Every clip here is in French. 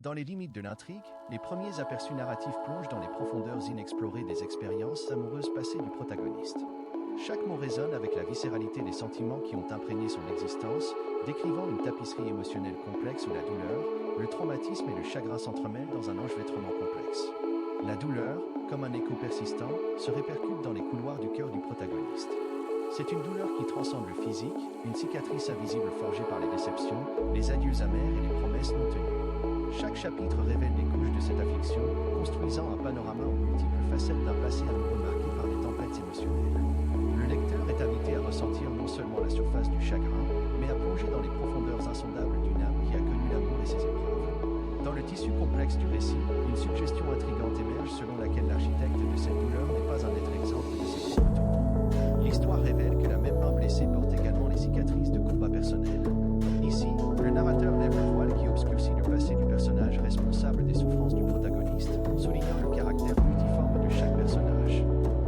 Dans les limites de l'intrigue, les premiers aperçus narratifs plongent dans les profondeurs inexplorées des expériences amoureuses passées du protagoniste. Chaque mot résonne avec la viscéralité des sentiments qui ont imprégné son existence, décrivant une tapisserie émotionnelle complexe où la douleur, le traumatisme et le chagrin s'entremêlent dans un enchevêtrement complexe. La douleur, comme un écho persistant, se répercute dans les couloirs du cœur du protagoniste. C'est une douleur qui transcende le physique, une cicatrice invisible forgée par les déceptions, les adieux amers et les promesses non tenues. Chaque chapitre révèle les couches de cette affliction, construisant un panorama aux multiples facettes d'un passé amoureux marqué par des tempêtes émotionnelles. Le lecteur est invité à ressentir non seulement la surface du chagrin, mais à plonger dans les profondeurs insondables d'une âme qui a connu l'amour et ses épreuves. Dans le tissu complexe du récit, une suggestion intrigante émerge selon laquelle l'architecte de cette douleur n'est pas un être exempt de ses propres tourments. L'histoire révèle que la même main blessée porte également les cicatrices de combats personnels. Ici, le narrateur lève le voile qui obscurcit le passé du personnage responsable des souffrances du protagoniste, soulignant le caractère multiforme de chaque personnage.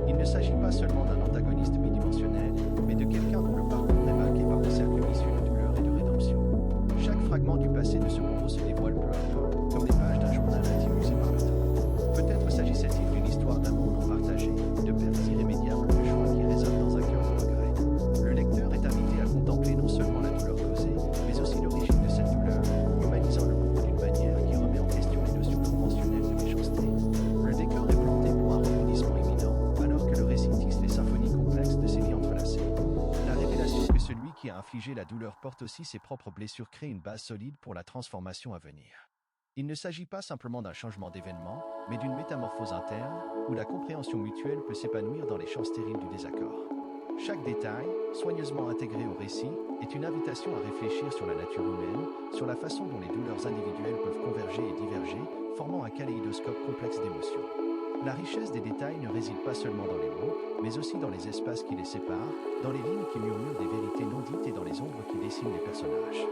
Il ne s'agit pas seulement d'un antagoniste bidimensionnel, mais de quelqu'un dont le parcours est marqué par des cercles vicieux de douleur et de rédemption. Chaque fragment du passé de ce héros se dévoile peu à peu, comme les pages d'un journal intime usé par le temps. Peut-être s'agissait-il d'une histoire d'amour non partagé, de pertes irrémédiables, de choix qui résonnent dans un cœur de regret. Le lecteur est invité à contempler non seulement la douleur causée, mais aussi l'origine de cette douleur, humanisant le bourreau d'une manière qui remet en question les notions conventionnelles de méchanceté. Le décor est planté pour un rebondissement imminent, alors que le récit tisse les symphonies complexes de ses liens entrelacés. La révélation que celui qui a infligé la douleur porte aussi ses propres blessures crée une base solide pour la transformation à venir. Il ne s'agit pas simplement d'un changement d'événement, mais d'une métamorphose interne, où la compréhension mutuelle peut s'épanouir dans les champs stériles du désaccord. Chaque détail, soigneusement intégré au récit, est une invitation à réfléchir sur la nature humaine, sur la façon dont les douleurs individuelles peuvent converger et diverger, formant un kaléidoscope complexe d'émotions. La richesse des détails ne réside pas seulement dans les mots, mais aussi dans les espaces qui les séparent, dans les lignes qui murmurent des vérités non dites et dans les ombres qui dessinent les personnages.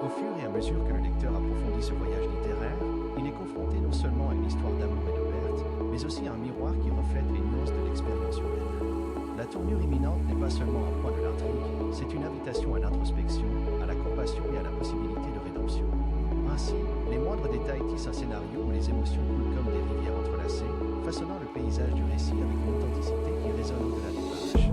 Au fur et à mesure que le lecteur approfondit ce voyage littéraire, il est confronté non seulement à une histoire d'amour et de perte, mais aussi à un miroir qui reflète les nuances de l'expérience humaine. La tournure imminente n'est pas seulement un point de l'intrigue, c'est une invitation à l'introspection, à la compassion et à la possibilité de rédemption. Ainsi, les moindres détails tissent un scénario où les émotions coulent comme des rivières entrelacées, façonnant le paysage du récit avec une authenticité qui résonne au-delà des pages.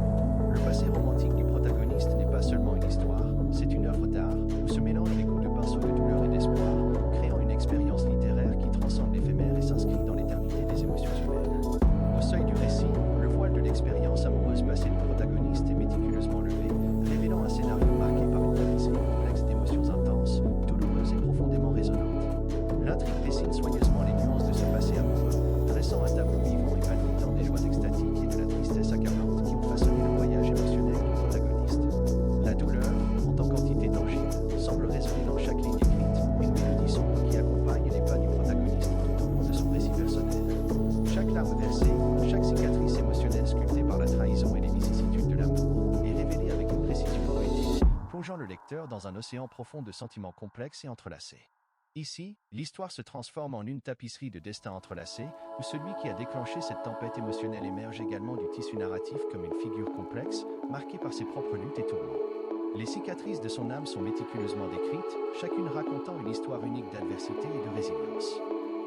Le passé romantique du protagoniste n'est pas seulement une histoire, c'est une œuvre d'art où se mélangent les coups de pinceau de douleur et d'espoir, créant une expérience littéraire qui transcende l'éphémère et s'inscrit dans l'éternité des émotions humaines. Au seuil du récit, le voile de l'expérience amoureuse passée du protagoniste est méticuleusement levé, révélant un scénario marqué par une tapisserie complexe d'émotions intenses, douloureuses et profondément résonantes. L'intrigue dessine soigneusement les nuances de ce passé amoureux, dressant un tableau vivant et palpitant des joies extatiques et de la tristesse accablante qui ont façonné le voyage émotionnel du protagoniste. La douleur, en tant qu'entité tangible, semble résonner dans chaque ligne écrite, une mélodie sombre qui accompagne les pas du protagoniste tout au long de son récit personnel. Chaque larme versée, chaque cicatrice émotionnelle sculptée par la trahison et les vicissitudes de l'amour est révélée avec une précision poétique, plongeant le lecteur dans un océan profond de sentiments complexes et entrelacés. Ici, l'histoire se transforme en une tapisserie de destins entrelacés, où celui qui a déclenché cette tempête émotionnelle émerge également du tissu narratif comme une figure complexe, marquée par ses propres luttes et tourments. Les cicatrices de son âme sont méticuleusement décrites, chacune racontant une histoire unique d'adversité et de résilience.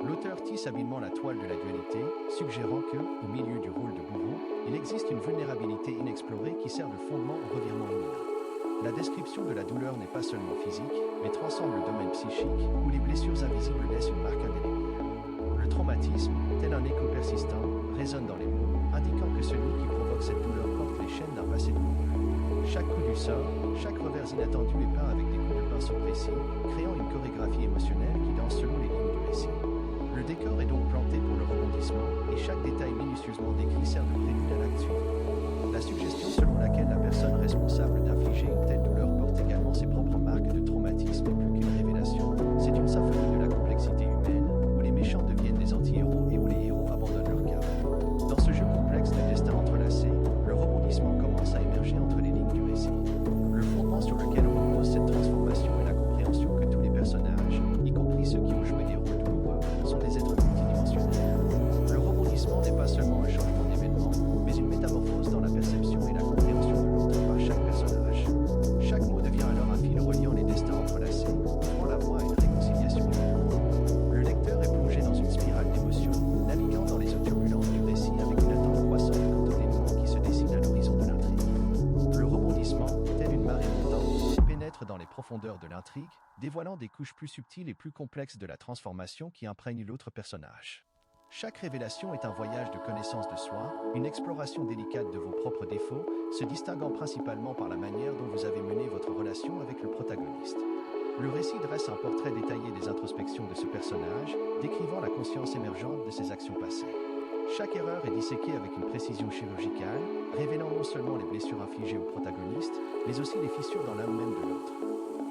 L'auteur tisse habilement la toile de la dualité, suggérant que, au milieu du rôle de bourreau, il existe une vulnérabilité inexplorée qui sert de fondement au revirement imminent. La description de la douleur n'est pas seulement physique, mais transcende le domaine psychique, où les blessures invisibles laissent une marque indélébile. Le traumatisme, tel un écho persistant, résonne dans les mots, indiquant que celui qui provoque cette douleur porte les chaînes d'un passé douloureux. Chaque coup du sort, chaque revers inattendu est peint avec des coups de pinceau précis, créant une chorégraphie émotionnelle qui danse selon les lignes du récit. Le décor est donc planté pour le rebondissement, et chaque détail minutieusement décrit sert de prélude à l'acte suivant. La suggestion selon laquelle la personne responsable d'infliger une telle douleur porte également ses propres marques de traumatisme est plus qu'une révélation, c'est une symphonie de la complexité humaine, où les méchants deviennent des anti-héros et où les héros abandonnent leur cap. Dans ce jeu complexe de destins entrelacés, le rebondissement commence à émerger entre les lignes du récit. Le fondement sur lequel repose cette transformation est la compréhension que tous les personnages, y compris ceux qui ont joué des rôles douloureux, sont des êtres multidimensionnels. Le rebondissement n'est pas seulement un changement d'événement, profondeur de l'intrigue, dévoilant des couches plus subtiles et plus complexes de la transformation qui imprègne l'autre personnage. Chaque révélation est un voyage de connaissance de soi, une exploration délicate de vos propres défauts, se distinguant principalement par la manière dont vous avez mené votre relation avec le protagoniste. Le récit dresse un portrait détaillé des introspections de ce personnage, décrivant la conscience émergente de ses actions passées. Chaque erreur est disséquée avec une précision chirurgicale, révélant non seulement les blessures infligées au protagoniste, mais aussi les fissures dans l'âme même de l'autre.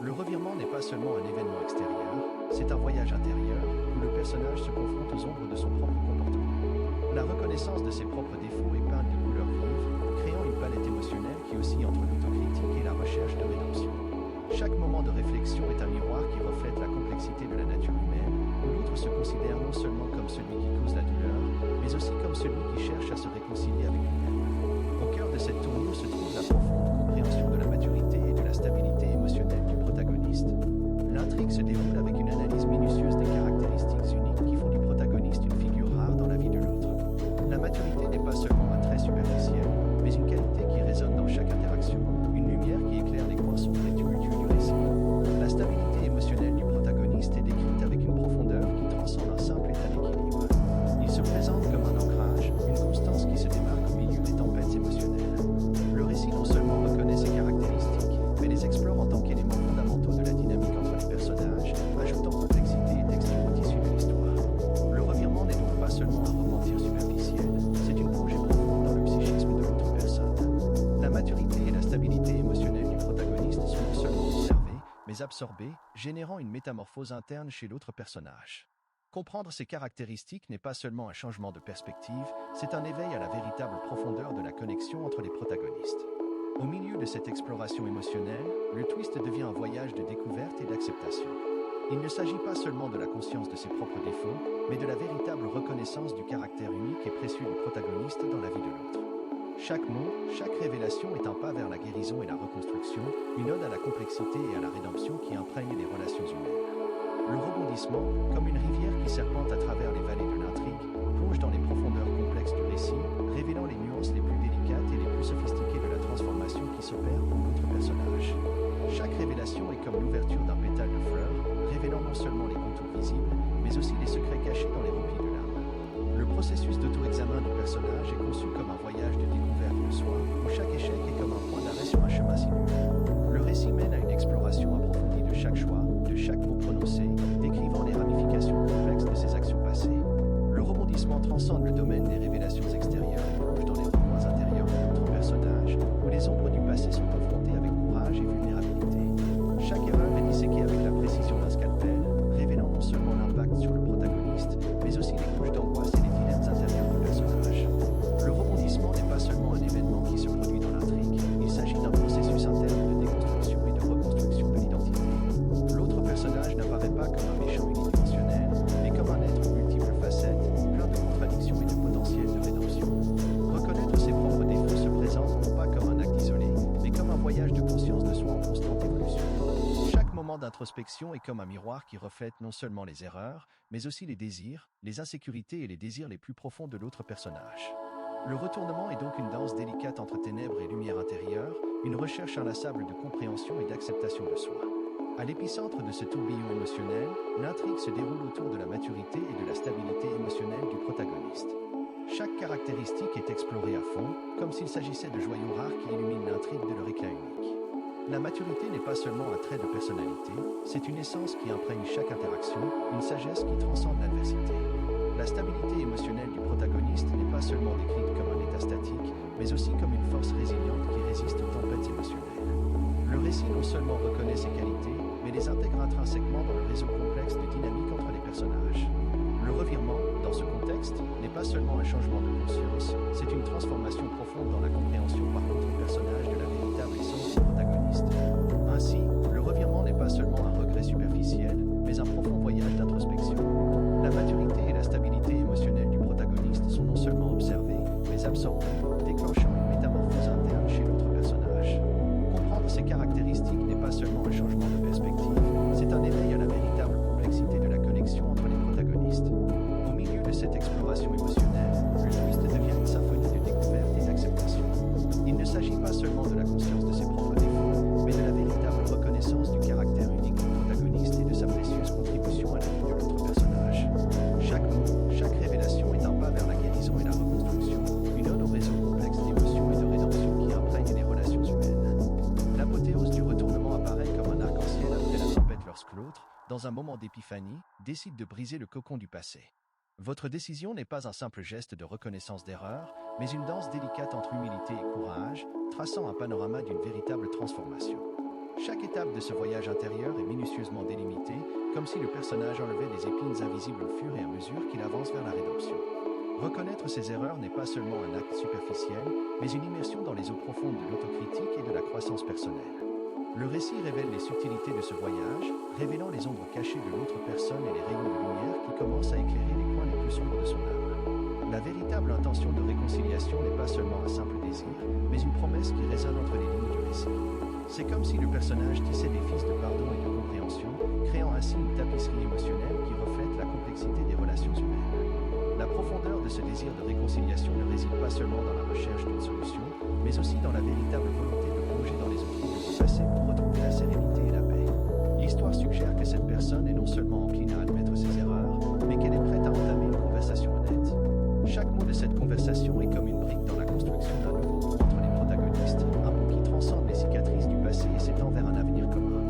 Le revirement n'est pas seulement un événement extérieur, c'est un voyage intérieur où le personnage se confronte aux ombres de son propre comportement. La reconnaissance de ses propres défauts est peinte de couleurs vives, créant une palette émotionnelle qui oscille entre l'autocritique et la recherche de rédemption. Chaque moment de réflexion est un miroir qui reflète la complexité de la nature humaine, où l'autre se considère non seulement comme celui qui cause la douleur, mais aussi comme celui qui cherche à se réconcilier avec lui-même. Au cœur de cette tournure se trouve la profonde compréhension de la maturité et de la stabilité émotionnelle du protagoniste. L'intrigue se déroule avec une analyse minutieuse des caractéristiques uniques qui font du protagoniste une figure rare dans la vie de l'autre. La maturité n'est pas seulement un trait superficiel, mais une qualité qui résonne dans chaque interaction, une lumière qui éclaire les coins sombres et tumultueux du récit. La stabilité émotionnelle du protagoniste est décrite avec une profondeur qui transcende un simple état d'équilibre. Il se présente comme un ancrage, une constance qui se démarque au milieu des tempêtes émotionnelles. Le récit non seulement reconnaît ses caractéristiques, mais les explore en tant qu'éléments fondamentaux de la dynamique entre les personnages, ajoutant complexité et texture au tissu de l'histoire. Le revirement n'est donc pas seulement un repentir superficiel, c'est une plongée profonde dans le psychisme de l'autre personne. La maturité et la stabilité émotionnelle du protagoniste sont non seulement observées, mais absorbées, générant une métamorphose interne chez l'autre personnage. Comprendre ces caractéristiques n'est pas seulement un changement de perspective, c'est un éveil à la véritable profondeur de la connexion entre les protagonistes. Au milieu de cette exploration émotionnelle, le twist devient un voyage de découverte et d'acceptation. Il ne s'agit pas seulement de la conscience de ses propres défauts, mais de la véritable reconnaissance du caractère unique et précieux du protagoniste dans la vie de l'autre. Chaque mot, chaque révélation est un pas vers la guérison et la reconstruction, une ode à la complexité et à la rédemption qui imprègne les relations humaines. Le rebondissement, comme une rivière qui serpente à travers les vallées de l'intrigue, plonge dans les profondeurs complexes du récit, révélant les nuances les plus délicates et les plus sophistiquées de la transformation qui s'opère pour notre personnage. Chaque révélation est comme l'ouverture d'un pétale de fleur, révélant non seulement les contours visibles, mais aussi les secrets cachés dans les replis de l'âme. Le processus d'auto-examen du personnage est conçu comme un voyage de découverte de soi, où chaque échec est comme un point d'arrêt sur un chemin sinueux. Le récit mène à une exploration approfondie de chaque choix, de chaque mot prononcé, décrivant les ramifications complexes de ses actions passées. Le rebondissement transcende le domaine des révélations extérieures et plonge dans les recoins intérieurs de notre personnage, où les ombres du passé sont confrontées avec courage et vulnérabilité. Chaque erreur est disséquée avec la précision d'un scalpel, révélant non seulement l'impact sur le protagoniste, mais aussi les couches d'angoisse et les dilemmes intérieurs du personnage. Le rebondissement n'est pas seulement un événement qui se produit dans l'intrigue, il s'agit d'un processus interne de déconstruction et de reconstruction de l'identité. L'autre personnage n'apparaît pas comme un méchant unidimensionnel, mais comme un être aux multiples facettes, plein de contradictions et de potentiel de rédemption. Reconnaître ses propres défauts se présente non pas comme un acte isolé, mais comme un voyage de conscience de soi en constante évolution. Chaque moment d'introspection est comme un miroir qui reflète non seulement les erreurs, mais aussi les désirs, les insécurités et les désirs les plus profonds de l'autre personnage. Le retournement est donc une danse délicate entre ténèbres et lumière intérieure, une recherche inlassable de compréhension et d'acceptation de soi. À l'épicentre de ce tourbillon émotionnel, l'intrigue se déroule autour de la maturité et de la stabilité émotionnelle du protagoniste. Chaque caractéristique est explorée à fond, comme s'il s'agissait de joyaux rares qui illuminent l'intrigue de leur éclat unique. La maturité n'est pas seulement un trait de personnalité, c'est une essence qui imprègne chaque interaction, une sagesse qui transcende l'adversité. La stabilité émotionnelle du protagoniste n'est pas seulement décrite comme un état statique, mais aussi comme une force résiliente qui résiste aux tempêtes émotionnelles. Le récit non seulement reconnaît ses qualités, mais les intègre intrinsèquement dans le réseau complexe de dynamique entre les personnages. Le revirement, dans ce contexte, n'est pas seulement un changement de conscience, c'est une transformation profonde dans la compréhension par l'autre personnage de la véritable essence du protagoniste. Ainsi, le revirement n'est pas seulement un regret superficiel, mais un profond voyage d'introspection. La maturité et la stabilité émotionnelle du protagoniste sont non seulement observées, mais absorbées, déclenchant une métamorphose interne chez l'autre personnage. Comprendre ces caractéristiques n'est pas seulement un changement de perspective, c'est un éveil à la véritable complexité de la connexion entre les protagonistes. Au milieu de cette exploration émotionnelle, le twist devient une symphonie de découverte et d'acceptation. Il ne s'agit pas seulement de la conscience moment d'épiphanie, décide de briser le cocon du passé. Votre décision n'est pas un simple geste de reconnaissance d'erreur, mais une danse délicate entre humilité et courage, traçant un panorama d'une véritable transformation. Chaque étape de ce voyage intérieur est minutieusement délimitée, comme si le personnage enlevait des épines invisibles au fur et à mesure qu'il avance vers la rédemption. Reconnaître ses erreurs n'est pas seulement un acte superficiel, mais une immersion dans les eaux profondes de l'autocritique et de la croissance personnelle. Le récit révèle les subtilités de ce voyage, révélant les ombres cachées de l'autre personne et les rayons de lumière qui commencent à éclairer les coins les plus sombres de son âme. La véritable intention de réconciliation n'est pas seulement un simple désir, mais une promesse qui résonne entre les lignes du récit. C'est comme si le personnage tissait des fils de pardon et de compréhension, créant ainsi une tapisserie émotionnelle qui reflète la complexité des relations humaines. La profondeur de ce désir de réconciliation ne réside pas seulement dans la recherche d'une solution, mais aussi dans la véritable volonté de plonger dans les eaux troubles du passé pour retrouver la sérénité et la paix. L'histoire suggère que cette personne est non seulement encline à admettre ses erreurs, mais qu'elle est prête à entamer une conversation honnête. Chaque mot de cette conversation est comme une brique dans la construction d'un nouveau pont entre les protagonistes, un pont qui transcende les cicatrices du passé et s'étend vers un avenir commun.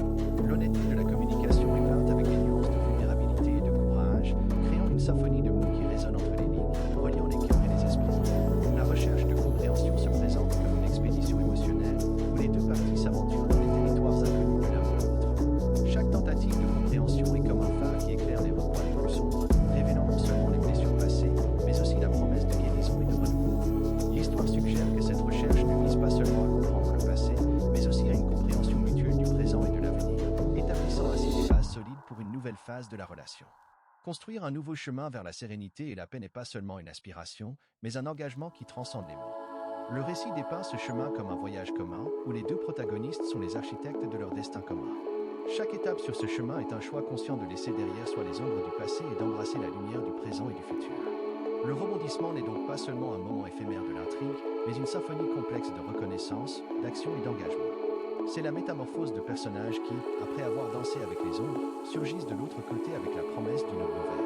L'honnêteté de la communication est peinte avec des nuances de vulnérabilité et de courage, créant une symphonie de mots qui résonne entre les lignes, reliant les cœurs et les esprits. La recherche de compréhension se présente comme une expédition émotionnelle, où les deux parties s'aventurent dans les territoires inconnus de l'un pour l'autre. Chaque tentative de compréhension est comme un phare qui éclaire les recoins les plus sombres, révélant non seulement les blessures passées, mais aussi la promesse de guérison et de renouveau. L'histoire suggère que cette recherche ne vise pas seulement à comprendre le passé, mais aussi à une compréhension mutuelle du présent et de l'avenir, établissant ainsi des bases solides pour une nouvelle phase de la relation. Construire un nouveau chemin vers la sérénité et la paix n'est pas seulement une aspiration, mais un engagement qui transcende les mots. Le récit dépeint ce chemin comme un voyage commun, où les deux protagonistes sont les architectes de leur destin commun. Chaque étape sur ce chemin est un choix conscient de laisser derrière soi les ombres du passé et d'embrasser la lumière du présent et du futur. Le rebondissement n'est donc pas seulement un moment éphémère de l'intrigue, mais une symphonie complexe de reconnaissance, d'action et d'engagement. C'est la métamorphose de personnages qui, après avoir dansé avec les ombres, surgissent de l'autre côté avec la promesse d'une aube nouvelle.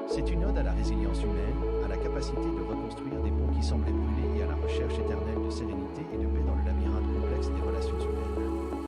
C'est une ode à la résilience humaine, à la capacité de reconstruire des ponts qui semblaient brûler et à la recherche éternelle de sérénité et de paix dans le labyrinthe complexe des relations humaines.